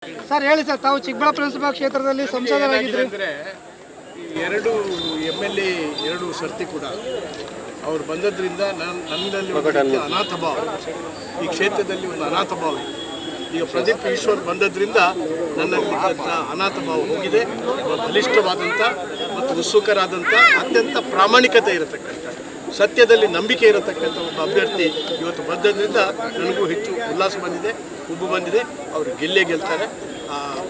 Sir ಹೇಳಿ sir, ತಾವು ಚಿಕ್ಕಬಳ್ಳಾಪುರ ಲೋಕಸಭಾ ಕ್ಷೇತ್ರದಲ್ಲಿ ಸಂಸದರಾಗಿದ್ದರೆ ಎರಡು MLA ಎರಡು ಸರ್ತಿ ಕೂಡ ಅವರು ಬಂದದ್ರಿಂದ ನನ್ನಲ್ಲಿ ಅನಾಥ ಭಾವ, ಈ ಕ್ಷೇತ್ರದಲ್ಲಿ ಒಂದು ಅನಾಥ ಭಾವ ಇದೆ. ಈಗ ಪ್ರದೀಪ್ ಈಶ್ವರ್ ಬಂದದ್ರಿಂದ ನನ್ನಲ್ಲಿ ಅನಾಥ ಭಾವ ಹೋಗಿದೆ. ಬಲಿಷ್ಠವಾದಂಥ ಮತ್ತು ಉತ್ಸುಕರಾದಂಥ ಅತ್ಯಂತ ಪ್ರಾಮಾಣಿಕತೆ ಇರತಕ್ಕಂಥ, ಸತ್ಯದಲ್ಲಿ ನಂಬಿಕೆ ಇರತಕ್ಕಂಥ ಒಬ್ಬ ಅಭ್ಯರ್ಥಿ ಇವತ್ತು ಬಂದದ್ರಿಂದ ನನಗೂ ಹೆಚ್ಚು ಉಲ್ಲಾಸ ಬಂದಿದೆ, ಉಬ್ಬು ಬಂದಿದೆ. ಅವರು ಗೆಲ್ತಾರೆ,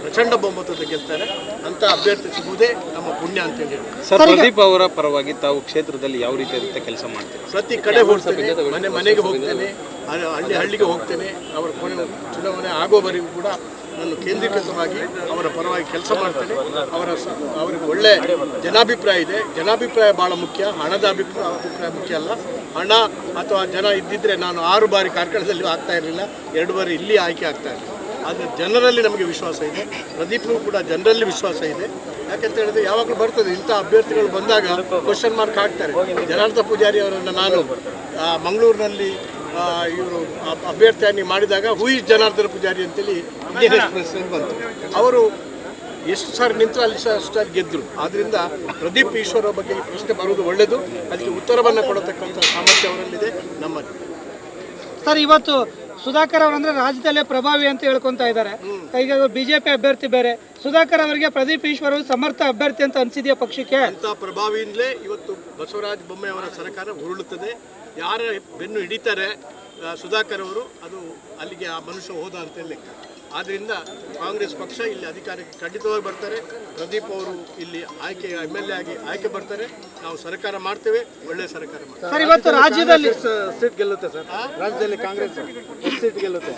ಪ್ರಚಂಡ ಬಹುಮತದ ಗೆಲ್ತಾರೆ ಅಂತ ಅಭ್ಯರ್ಥಿ ಸಿಗುವುದೇ ನಮ್ಮ ಪುಣ್ಯ ಅಂತ ಹೇಳಿ. ಸರ್, ಪ್ರದೀಪ್ ಅವರ ಪರವಾಗಿ ತಾವು ಕ್ಷೇತ್ರದಲ್ಲಿ ಯಾವ ರೀತಿಯಾದಂಥ ಕೆಲಸ ಮಾಡ್ತೀವಿ? ಪ್ರತಿ ಕಡೆ ಹೋಗ್ತೇನೆ, ಮನೆಗೆ ಹೋಗ್ತೇನೆ, ಹಳ್ಳಿಗೆ ಹೋಗ್ತೇನೆ. ಅವರ ಚುನಾವಣೆ ಆಗೋವರೆಗೂ ಕೂಡ ನಾನು ಕೇಂದ್ರೀಕೃತವಾಗಿ ಅವರ ಪರವಾಗಿ ಕೆಲಸ ಮಾಡ್ತೇನೆ. ಅವರಿಗೆ ಒಳ್ಳೆ ಜನಾಭಿಪ್ರಾಯ ಇದೆ. ಜನಾಭಿಪ್ರಾಯ ಭಾಳ ಮುಖ್ಯ, ಹಣದ ಅಭಿಪ್ರಾಯ ಮುಖ್ಯ ಅಲ್ಲ. ಹಣ ಅಥವಾ ಜನ ಇದ್ದಿದ್ದರೆ ನಾನು 6 ಬಾರಿ ಕಾರ್ಕಳದಲ್ಲಿ ಆಗ್ತಾ ಇರಲಿಲ್ಲ, 2 ಬಾರಿ ಇಲ್ಲಿ ಆಯ್ಕೆ ಆಗ್ತಾ ಇರಲಿಲ್ಲ. ಆದರೆ ಜನರಲ್ಲಿ ನಮಗೆ ವಿಶ್ವಾಸ ಇದೆ, ಪ್ರದೀಪ್ಗೂ ಕೂಡ ಜನರಲ್ಲಿ ವಿಶ್ವಾಸ ಇದೆ. ಯಾಕೆಂತ ಹೇಳಿದ್ರೆ ಯಾವಾಗಲೂ ಬರ್ತದೆ ಇಂಥ ಅಭ್ಯರ್ಥಿಗಳು ಬಂದಾಗ ಕ್ವಶನ್ ಮಾರ್ಕ್ ಹಾಕ್ತಾರೆ. ಜನಾರ್ದನ ಪೂಜಾರಿ ಅವರನ್ನು ನಾನು ಮಂಗಳೂರಿನಲ್ಲಿ ಇವರು ಅಭ್ಯರ್ಥಿಯಾಗಿ ಮಾಡಿದಾಗ ಹೂ ಇಸ್ ಜನಾರ್ದನ ಪೂಜಾರಿ ಅಂತೇಳಿ ಇಂಡಿಯನ್ ಎಕ್ಸ್‌ಪ್ರೆಸ್ ಬಂತು. ಅವರು ಎಷ್ಟು ಸಾರಿ ನಿಂತರು ಅಲ್ಲಿ ಅಷ್ಟು ಗೆದ್ದರು. ಆದ್ದರಿಂದ ಪ್ರದೀಪ್ ಈಶ್ವರ ಬಗ್ಗೆ ಈ ಪ್ರಶ್ನೆ ಬರುವುದು ಒಳ್ಳೆಯದು. ಅದಕ್ಕೆ ಉತ್ತರವನ್ನು ಕೊಡತಕ್ಕಂಥ ಸಾಮರ್ಥ್ಯ ಅವರಲ್ಲಿದೆ, ನಮ್ಮಲ್ಲಿ. ಸರ್, ಇವತ್ತು ಸುಧಾಕರ್ ಅವರಂದ್ರೆ ರಾಜ್ಯದಲ್ಲೇ ಪ್ರಭಾವಿ ಅಂತ ಹೇಳ್ಕೊಂತ ಇದ್ದಾರೆ. ಈಗ ಬಿಜೆಪಿ ಅಭ್ಯರ್ಥಿ ಬೇರೆ, ಸುಧಾಕರ್ ಅವರಿಗೆ ಪ್ರದೀಪ್ ಈಶ್ವರ್ ಸಮರ್ಥ ಅಭ್ಯರ್ಥಿ ಅಂತ ಅನ್ಸಿದೆಯಾ ಪಕ್ಷಕ್ಕೆ? ಅಂತ ಪ್ರಭಾವಿಯಿಂದಲೇ ಇವತ್ತು ಬಸವರಾಜ ಬೊಮ್ಮಾಯಿ ಅವರ ಸರ್ಕಾರ ಉರುಳುತ್ತದೆ. ಯಾರ ಬೆನ್ನು ಹಿಡಿತಾರೆ ಸುಧಾಕರ್ ಅವರು, ಅದು ಅಲ್ಲಿಗೆ ಆ ಮನುಷ್ಯ ಹೋದ ಅಂತ ಲೆಕ್ಕ. ಆದ್ದರಿಂದ ಕಾಂಗ್ರೆಸ್ ಪಕ್ಷ ಇಲ್ಲಿ ಅಧಿಕಾರಕ್ಕೆ ಖಂಡಿತವಾಗಿ ಬರ್ತಾರೆ. ಪ್ರದೀಪ್ ಅವರು ಇಲ್ಲಿ MLA ಆಗಿ ಆಯ್ಕೆ ಬರ್ತಾರೆ. ನಾವು ಸರ್ಕಾರ ಮಾಡ್ತೇವೆ, ಒಳ್ಳೆಯ ಸರ್ಕಾರ ಮಾಡ್ತೇವೆ. ಸರ್, ಇವತ್ತು ರಾಜ್ಯದಲ್ಲಿ ಸೀಟ್ ಗೆಲ್ಲುತ್ತೆ ಸರ್, ರಾಜ್ಯದಲ್ಲಿ ಕಾಂಗ್ರೆಸ್ ಸೀಟ್ ಗೆಲ್ಲುತ್ತೆ.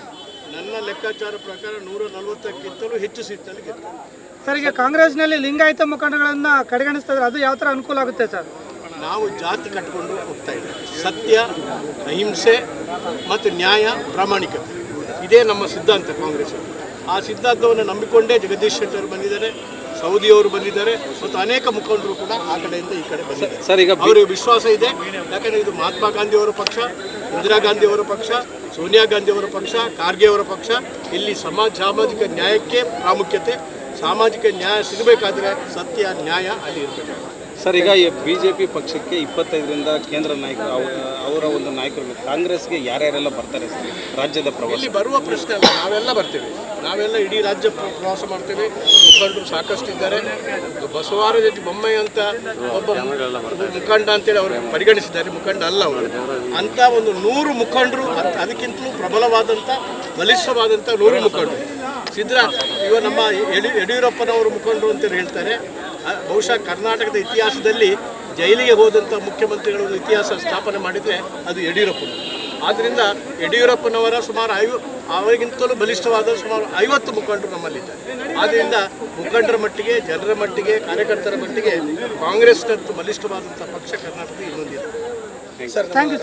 ನನ್ನ ಲೆಕ್ಕಾಚಾರ ಪ್ರಕಾರ 140ಕ್ಕಿಂತಲೂ ಹೆಚ್ಚು ಸೀಟ್ನಲ್ಲಿ ಗೆಲ್ತಾರೆ. ಸರ್, ಈಗ ಕಾಂಗ್ರೆಸ್ನಲ್ಲಿ ಲಿಂಗಾಯತ ಮುಖಂಡಗಳನ್ನ ಕಡೆಗಣಿಸ್ತಾ ಇದ್ದಾರೆ, ಅದು ಯಾವ ಥರ ಅನುಕೂಲ ಆಗುತ್ತೆ ಸರ್? ನಾವು ಜಾತಿ ಕಟ್ಟಿಕೊಂಡು ಹೋಗ್ತಾ ಇದ್ದೇವೆ. ಸತ್ಯ, ಅಹಿಂಸೆ ಮತ್ತು ನ್ಯಾಯ, ಪ್ರಾಮಾಣಿಕತೆ ಇದೇ ನಮ್ಮ ಸಿದ್ಧಾಂತ ಕಾಂಗ್ರೆಸ್. ಆ ಸಿದ್ಧಾಂತವನ್ನು ನಂಬಿಕೊಂಡೇ ಜಗದೀಶ್ ಶೆಟ್ಟರ್ ಬಂದಿದ್ದಾರೆ, ಸೌದಿಯವರು ಬಂದಿದ್ದಾರೆ, ಮತ್ತು ಅನೇಕ ಮುಖಂಡರು ಕೂಡ ಆ ಕಡೆಯಿಂದ ಈ ಕಡೆ ಬಂದಿದ್ದಾರೆ. ಸರ್, ಈಗ ಅವರಿಗೆ ವಿಶ್ವಾಸ ಇದೆ. ಯಾಕಂದರೆ ಇದು ಮಹಾತ್ಮ ಗಾಂಧಿಯವರ ಪಕ್ಷ, ಇಂದಿರಾ ಗಾಂಧಿಯವರ ಪಕ್ಷ, ಸೋನಿಯಾ ಗಾಂಧಿಯವರ ಪಕ್ಷ, ಖಾರ್ಗೆ ಅವರ ಪಕ್ಷ. ಇಲ್ಲಿ ಸಾಮಾಜಿಕ ನ್ಯಾಯಕ್ಕೆ ಪ್ರಾಮುಖ್ಯತೆ. ಸಾಮಾಜಿಕ ನ್ಯಾಯ ಸಿಗಬೇಕಾದ್ರೆ ಸತ್ಯ, ನ್ಯಾಯ ಅಲ್ಲಿ ಇರಬೇಕು. ಸರ್, ಈಗ ಬಿಜೆಪಿ ಪಕ್ಷಕ್ಕೆ 25ರಿಂದ ಕೇಂದ್ರ ನಾಯಕರು ಅವರ ಒಂದು ನಾಯಕರು, ಕಾಂಗ್ರೆಸ್ಗೆ ಯಾರ್ಯಾರೆಲ್ಲ ಬರ್ತಾರೆ ಸರ್ ರಾಜ್ಯದ ಪ್ರವಾಸ? ಇಲ್ಲಿ ಬರುವ ಪ್ರಶ್ನೆ ಅಲ್ಲ, ನಾವೆಲ್ಲ ಬರ್ತೇವೆ. ನಾವೆಲ್ಲ ಇಡೀ ರಾಜ್ಯ ಪ್ರವಾಸ ಮಾಡ್ತೇವೆ. ಮುಖಂಡರು ಸಾಕಷ್ಟು ಇದ್ದಾರೆ. ಬಸವರಾಜ ಬೊಮ್ಮಾಯಿ ಅಂತ ಒಬ್ಬ ಮುಖಂಡ ಅಂತೇಳಿ ಅವರು ಪರಿಗಣಿಸಿದ್ದಾರೆ, ಮುಖಂಡ ಅಲ್ಲ ಅವರು. ಅಂಥ ಒಂದು 100 ಮುಖಂಡರು, ಅದಕ್ಕಿಂತಲೂ ಪ್ರಬಲವಾದಂಥ ಬಲಿಷ್ಠವಾದಂಥ 100 ಮುಖಂಡರು. ಇವ ನಮ್ಮ ಯಡಿಯೂರಪ್ಪನವರು ಮುಖಂಡರು ಅಂತೇಳಿ ಹೇಳ್ತಾರೆ. ಬಹುಶಃ ಕರ್ನಾಟಕದ ಇತಿಹಾಸದಲ್ಲಿ ಜೈಲಿಗೆ ಹೋದಂಥ ಮುಖ್ಯಮಂತ್ರಿಗಳ ಇತಿಹಾಸ ಸ್ಥಾಪನೆ ಮಾಡಿದರೆ ಅದು ಯಡಿಯೂರಪ್ಪನವರು. ಆದ್ದರಿಂದ ಯಡಿಯೂರಪ್ಪನವರ ಸುಮಾರು ಅವರಿಗಿಂತಲೂ ಬಲಿಷ್ಠವಾದ ಸುಮಾರು 50 ಮುಖಂಡರು ನಮ್ಮಲ್ಲಿದ್ದಾರೆ. ಆದ್ದರಿಂದ ಮುಖಂಡರ ಮಟ್ಟಿಗೆ, ಜನರ ಮಟ್ಟಿಗೆ, ಕಾರ್ಯಕರ್ತರ ಮಟ್ಟಿಗೆ ಕಾಂಗ್ರೆಸ್ನಂತೂ ಬಲಿಷ್ಠವಾದಂಥ ಪಕ್ಷ ಕರ್ನಾಟಕದಲ್ಲಿ ಇನ್ನೊಂದಿದೆ. Sir, thank you.